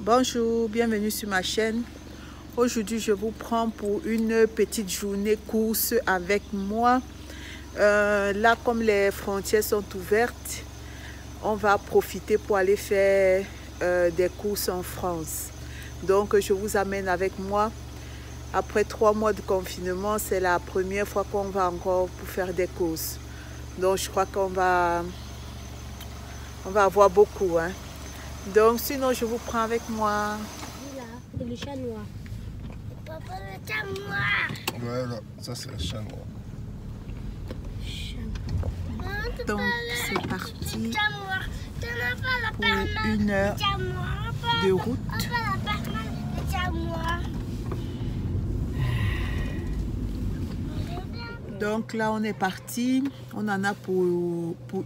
Bonjour, bienvenue sur ma chaîne. Aujourd'hui, je vous prends pour une petite journée course avec moi. Là, comme les frontières sont ouvertes, on va profiter pour aller faire des courses en France. Donc, je vous amène avec moi. Après 3 mois de confinement, c'est la première fois qu'on va encore pour faire des courses. Donc, je crois qu'on va avoir beaucoup. Hein. Donc, sinon, je vous prends avec moi. C'est le chat noir. Papa, le chat noir. Voilà, ça c'est le chat noir. Donc, c'est parti pour 1 heure de route. Donc là, on est parti. On en a pour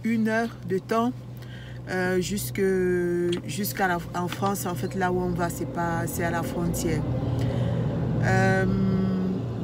1 heure de temps. Jusqu'à en France, en fait, là où on va, c'est à la frontière.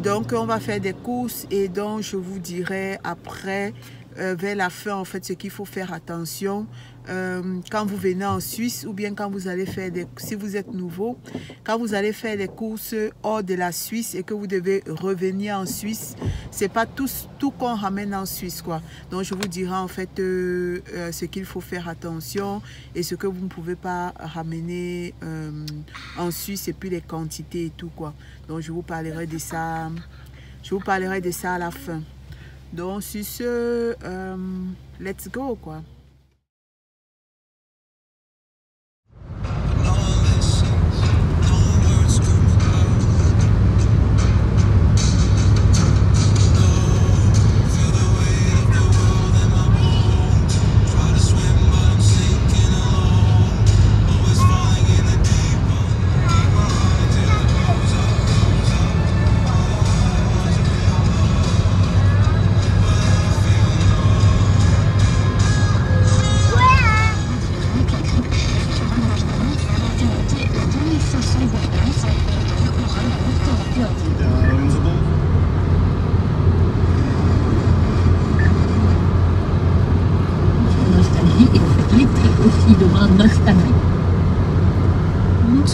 Donc on va faire des courses et donc je vous dirai après vers la fin en fait ce qu'il faut faire attention quand vous venez en Suisse ou bien quand vous allez faire si vous êtes nouveau, quand vous allez faire des courses hors de la Suisse et que vous devez revenir en Suisse, c'est pas tout qu'on ramène en Suisse quoi. Donc je vous dirai en fait ce qu'il faut faire attention et ce que vous ne pouvez pas ramener en Suisse et puis les quantités et tout quoi. Donc je vous parlerai de ça. Je vous parlerai de ça à la fin. Donc sur ce, let's go quoi.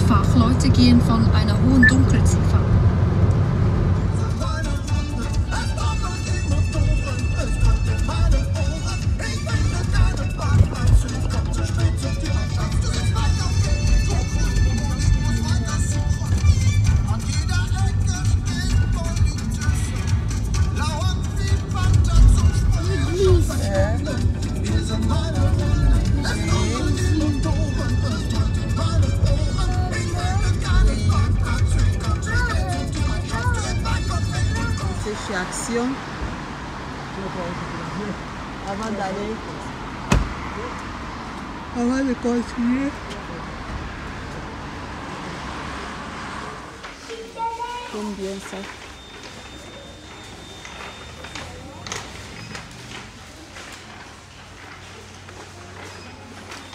Fachleute gehen von einer hohen Dunkelziffer. Chez Action avant de continuer. Combien ça?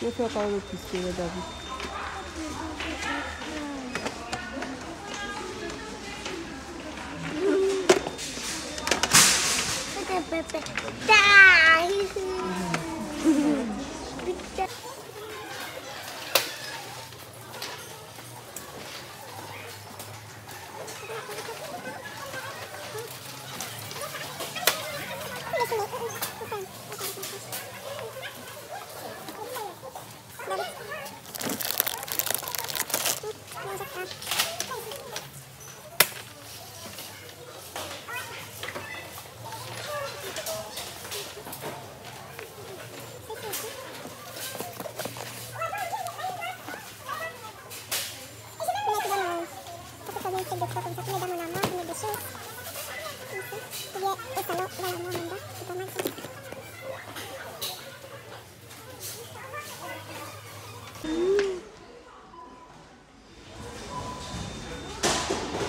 Je vais faire par le pistolet David.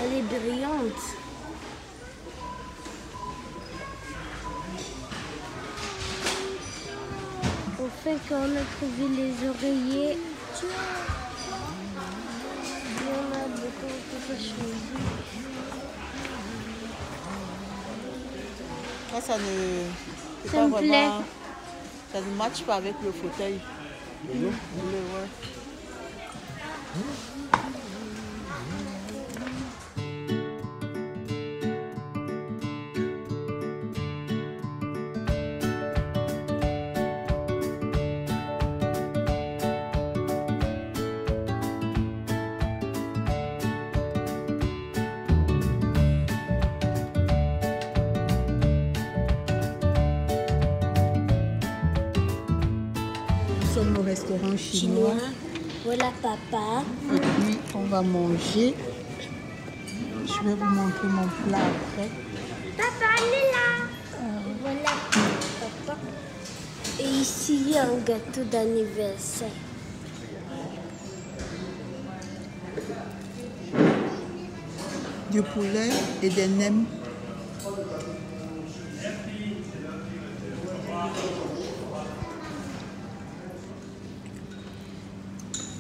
Elle est brillante. Au fait, quand on a trouvé les oreillers, il y en a beaucoup qui sont choisis. Ça ne... Ça me plaît. Ça ne matche pas avec le fauteuil. Le bleu, ouais. sommes au restaurant chinois. Voilà papa. Et puis, on va manger. Je vais vous montrer mon plat après. Papa, elle est là. Voilà papa. Et ici, il y a un gâteau d'anniversaire. Du poulet et des nems.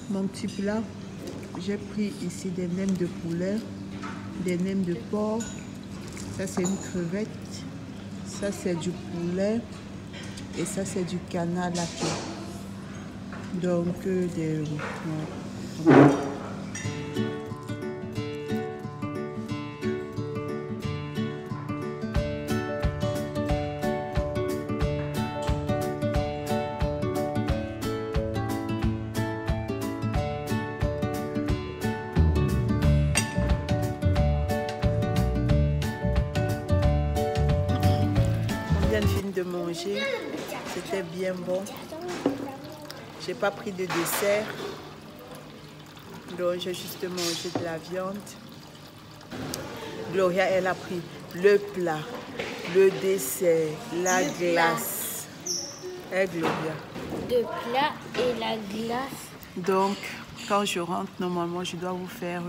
Mon petit plat, j'ai pris ici des nems de poulet, des nems de porc. Ça c'est une crevette. Ça c'est du poulet. Et ça c'est du canard laqué. Donc des... de manger, c'était bien bon. J'ai pas pris de dessert, donc j'ai juste mangé de la viande. Gloria, elle a pris le plat, le dessert, la glace. Et Gloria. Le plat et la glace. Donc, quand je rentre, normalement, je dois vous faire...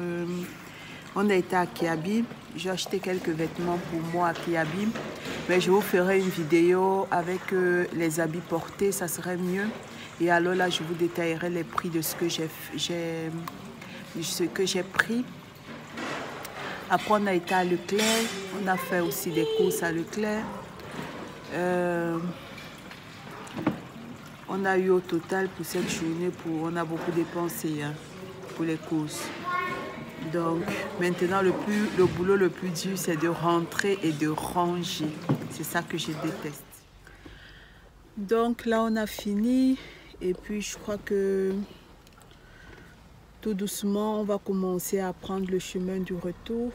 on a été à Kiabi. J'ai acheté quelques vêtements pour moi à Kiabi. Mais je vous ferai une vidéo avec les habits portés, ça serait mieux. Et alors là, je vous détaillerai les prix de ce que j'ai pris. Après, on a été à Leclerc. On a fait aussi des courses à Leclerc. On a eu au total pour cette journée, on a beaucoup dépensé hein, pour les courses. Donc maintenant le boulot le plus dur c'est de rentrer et de ranger. C'est ça que je déteste. Donc là on a fini et puis je crois que tout doucement on va commencer à prendre le chemin du retour.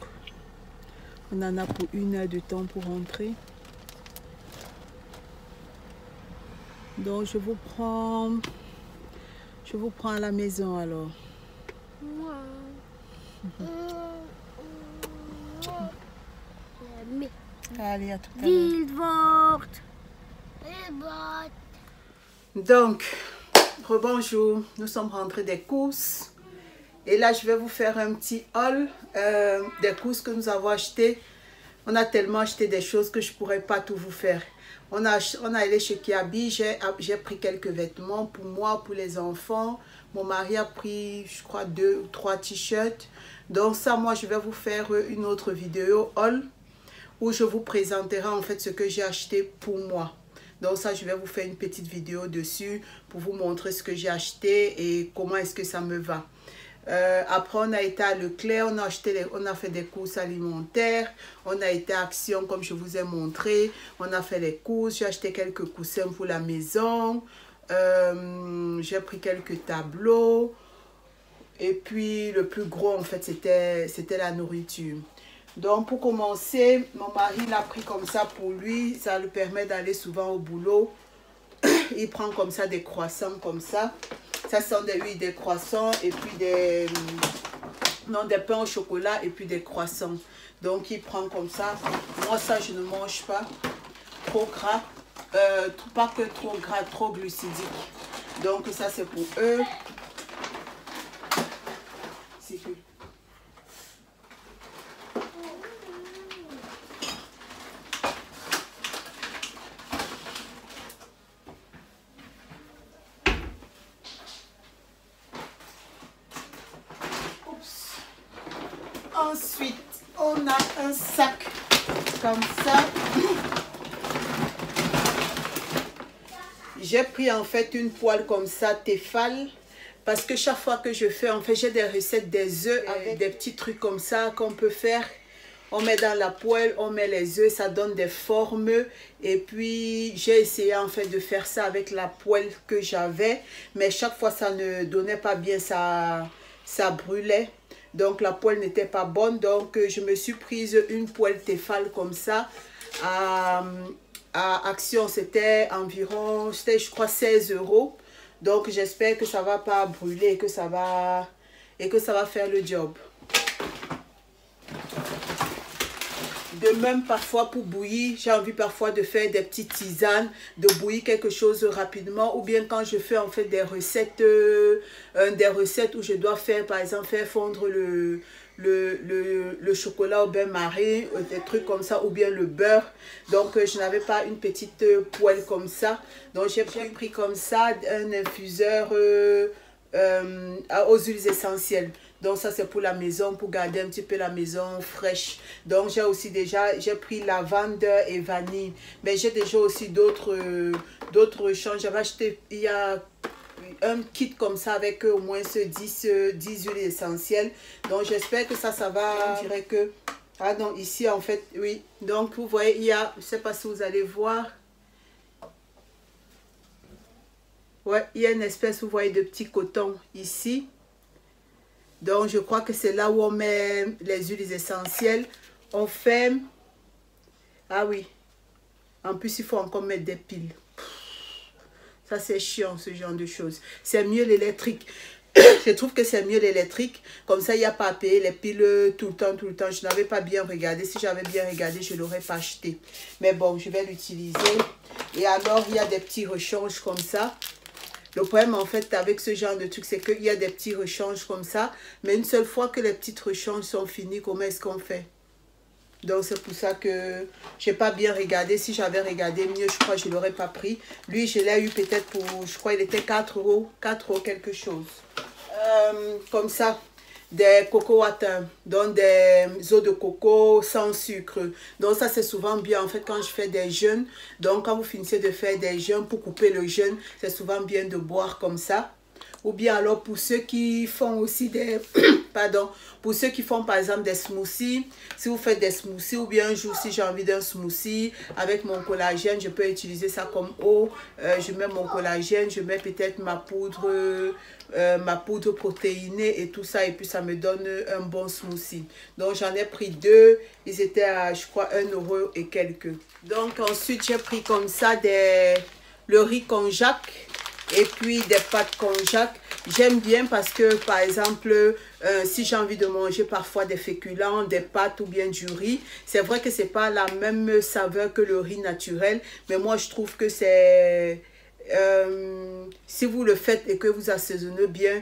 On en a pour 1 heure de temps pour rentrer. Donc je vous prends à la maison alors. Allez, à tout à l'heure. Donc, rebonjour, nous sommes rentrés des courses. Et là, je vais vous faire un petit haul des courses que nous avons achetées. On a tellement acheté des choses que je ne pourrais pas tout vous faire. On a allé chez Kiabi, j'ai pris quelques vêtements pour moi, pour les enfants. Mon mari a pris, je crois, 2 ou 3 t-shirts. Donc ça, moi, je vais vous faire une autre vidéo haul où je vous présenterai en fait ce que j'ai acheté pour moi. Donc ça, je vais vous faire une petite vidéo dessus pour vous montrer ce que j'ai acheté et comment est-ce que ça me va. Après, on a été à Leclerc, on a fait des courses alimentaires, on a été à Action comme je vous ai montré, on a fait les courses, j'ai acheté quelques coussins pour la maison, j'ai pris quelques tableaux et puis le plus gros en fait c'était la nourriture. Donc pour commencer, mon mari l'a pris comme ça pour lui, ça lui permet d'aller souvent au boulot. Il prend comme ça des croissants comme ça. Ça sont des croissants et puis des pains au chocolat et puis des croissants. Donc il prend comme ça. Moi ça je ne mange pas trop gras, pas que trop gras, trop glucidique. Donc ça c'est pour eux. Ensuite, on a un sac comme ça. J'ai pris en fait une poêle comme ça, Tefal, parce que chaque fois que je fais, en fait, j'ai des recettes des œufs avec des petits trucs comme ça qu'on peut faire. On met dans la poêle, on met les œufs, ça donne des formes. Et puis, j'ai essayé en fait de faire ça avec la poêle que j'avais, mais chaque fois, ça ne donnait pas bien, ça brûlait. Donc la poêle n'était pas bonne, donc je me suis prise une poêle Tefal comme ça. À Action, c'était environ, je crois 16 €. Donc j'espère que ça va pas brûler et que ça va faire le job. De même, parfois pour bouillir, j'ai envie parfois de faire des petites tisanes, de bouillir quelque chose rapidement. Ou bien quand je fais en fait des recettes où je dois faire, par exemple, faire fondre le chocolat au bain-marie, des trucs comme ça, ou bien le beurre. Donc je n'avais pas une petite poêle comme ça. Donc j'ai pris comme ça un infuseur aux huiles essentielles. Donc ça c'est pour la maison, pour garder un petit peu la maison fraîche. Donc j'ai aussi déjà, j'ai pris lavande et vanille. Mais j'ai déjà aussi d'autres champs. J'avais acheté, il y a un kit comme ça avec au moins 10 huiles essentielles. Donc j'espère que ça va. Je dirais que, ah non, ici en fait, oui. Donc vous voyez, il y a, je ne sais pas si vous allez voir. Ouais, il y a une espèce, vous voyez, de petit coton ici. Donc, je crois que c'est là où on met les huiles essentielles. On ferme. Ah oui. En plus, il faut encore mettre des piles. Ça, c'est chiant, ce genre de choses. C'est mieux l'électrique. Je trouve que c'est mieux l'électrique. Comme ça, il n'y a pas à payer les piles tout le temps, tout le temps. Je n'avais pas bien regardé. Si j'avais bien regardé, je ne l'aurais pas acheté. Mais bon, je vais l'utiliser. Et alors, il y a des petits rechanges comme ça. Le problème en fait avec ce genre de truc, c'est qu'il y a des petits rechanges comme ça. Mais une seule fois que les petits rechanges sont finis, comment est-ce qu'on fait? Donc c'est pour ça que je n'ai pas bien regardé. Si j'avais regardé mieux, je crois que je ne l'aurais pas pris. Lui, je l'ai eu peut-être pour, je crois il était 4 €. 4 € quelque chose. Comme ça. Des coco water, donc des eaux de coco sans sucre. Donc ça c'est souvent bien en fait quand je fais des jeûnes. Donc quand vous finissez de faire des jeûnes, pour couper le jeûne, c'est souvent bien de boire comme ça. Ou bien alors pour ceux qui font aussi des pardon, pour ceux qui font par exemple des smoothies, si vous faites des smoothies ou bien un jour si j'ai envie d'un smoothie avec mon collagène, je peux utiliser ça comme eau. Je mets mon collagène, je mets peut-être ma poudre protéinée et tout ça, et puis ça me donne un bon smoothie. Donc j'en ai pris 2, ils étaient à je crois 1 € et quelques. Donc ensuite j'ai pris comme ça le riz konjac et puis des pâtes konjac. J'aime bien parce que par exemple si j'ai envie de manger parfois des féculents, des pâtes ou bien du riz, c'est vrai que c'est pas la même saveur que le riz naturel, mais moi je trouve que c'est si vous le faites et que vous assaisonnez bien,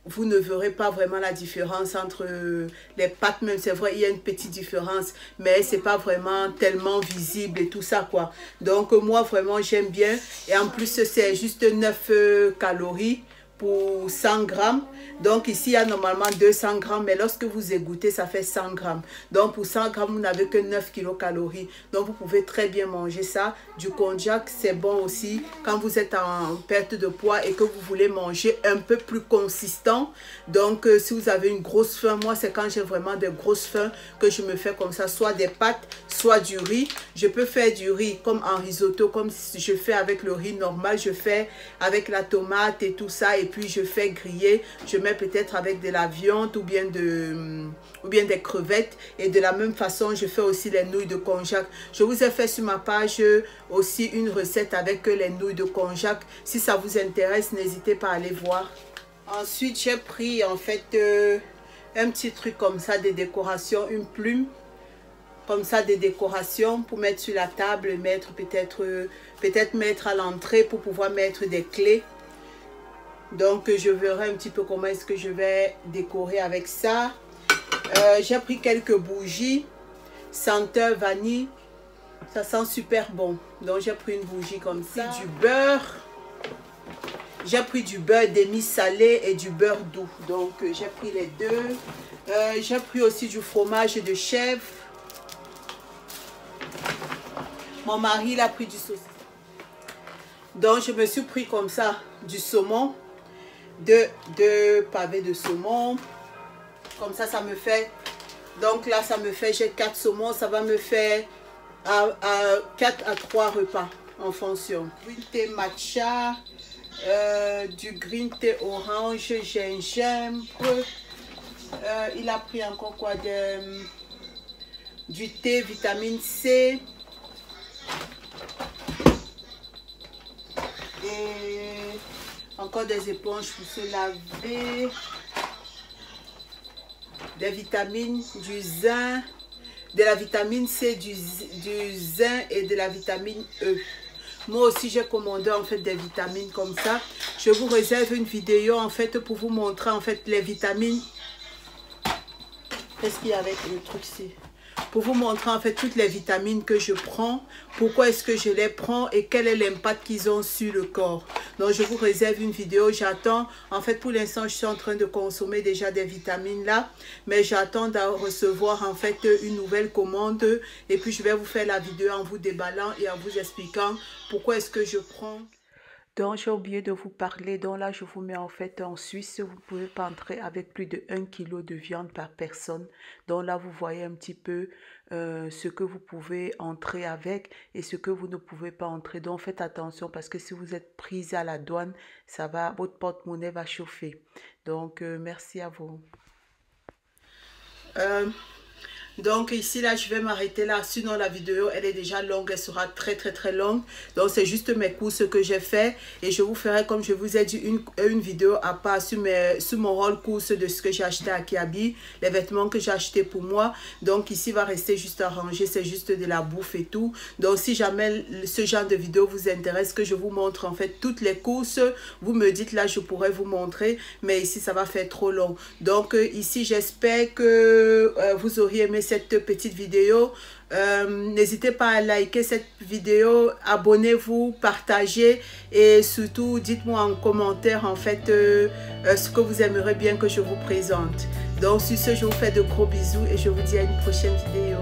vous ne verrez pas vraiment la différence entre les pâtes. Même c'est vrai, il y a une petite différence, mais c'est pas vraiment tellement visible et tout ça quoi. Donc moi vraiment j'aime bien, et en plus c'est juste 9 calories pour 100 grammes. Donc ici il y a normalement 200 grammes, mais lorsque vous égouttez ça fait 100 grammes. Donc pour 100 grammes vous n'avez que 9 kilocalories. Donc vous pouvez très bien manger ça. Du konjac c'est bon aussi quand vous êtes en perte de poids et que vous voulez manger un peu plus consistant. Donc si vous avez une grosse faim, moi c'est quand j'ai vraiment de grosses faims que je me fais comme ça, soit des pâtes, soit du riz. Je peux faire du riz comme en risotto, comme si je fais avec le riz normal, je fais avec la tomate et tout ça, et puis je fais griller, je mets peut-être avec de la viande ou bien des crevettes, et de la même façon je fais aussi les nouilles de konjac. Je vous ai fait sur ma page aussi une recette avec les nouilles de konjac. Si ça vous intéresse, n'hésitez pas à aller voir. Ensuite j'ai pris en fait un petit truc comme ça de décoration, une plume comme ça de décoration pour mettre sur la table, mettre peut-être mettre à l'entrée pour pouvoir mettre des clés. Donc je verrai un petit peu comment est-ce que je vais décorer avec ça. J'ai pris quelques bougies senteur vanille, ça sent super bon. Donc j'ai pris une bougie comme ça. Du beurre, j'ai pris du beurre demi-salé et du beurre doux. Donc j'ai pris les deux. J'ai pris aussi du fromage de chèvre. Mon mari il a pris du saucisson. Donc je me suis pris comme ça du saumon, deux pavés de saumon. Comme ça me fait, donc là ça me fait, j'ai 4 saumons, ça va me faire 4 à 3 repas en fonction. Green tea matcha, du green tea orange, gingembre. Il a pris encore quoi, du thé vitamine C. Et Encore des éponges pour se laver. Des vitamines, du zinc, de la vitamine C, du zinc et de la vitamine E. Moi aussi, j'ai commandé en fait des vitamines comme ça. Je vous réserve une vidéo en fait pour vous montrer en fait les vitamines. Qu'est-ce qu'il y a avec le truc ici? Pour vous montrer en fait toutes les vitamines que je prends, pourquoi est-ce que je les prends et quel est l'impact qu'ils ont sur le corps. Donc je vous réserve une vidéo, j'attends, en fait pour l'instant je suis en train de consommer déjà des vitamines là, mais j'attends de recevoir en fait une nouvelle commande et puis je vais vous faire la vidéo en vous déballant et en vous expliquant pourquoi est-ce que je prends. Donc, j'ai oublié de vous parler. Donc là, je vous mets en fait en Suisse. Vous ne pouvez pas entrer avec plus de 1 kg de viande par personne. Donc là, vous voyez un petit peu ce que vous pouvez entrer avec et ce que vous ne pouvez pas entrer. Donc, faites attention parce que si vous êtes prise à la douane, ça va, votre porte-monnaie va chauffer. Donc, merci à vous. Donc ici là je vais m'arrêter là, sinon la vidéo elle est déjà longue, elle sera très longue. Donc c'est juste mes courses que j'ai fait et je vous ferai comme je vous ai dit une vidéo à part sur mon rôle course de ce que j'ai acheté à Kiabi, les vêtements que j'ai acheté pour moi. Donc ici va rester juste à ranger, c'est juste de la bouffe et tout. Donc si jamais ce genre de vidéo vous intéresse, que je vous montre en fait toutes les courses, vous me dites là, je pourrais vous montrer, mais ici ça va faire trop long. Donc ici j'espère que vous auriez aimé cette petite vidéo. N'hésitez pas à liker cette vidéo, abonnez-vous, partagez et surtout dites-moi en commentaire en fait ce que vous aimeriez bien que je vous présente. Donc sur ce, je vous fais de gros bisous et je vous dis à une prochaine vidéo.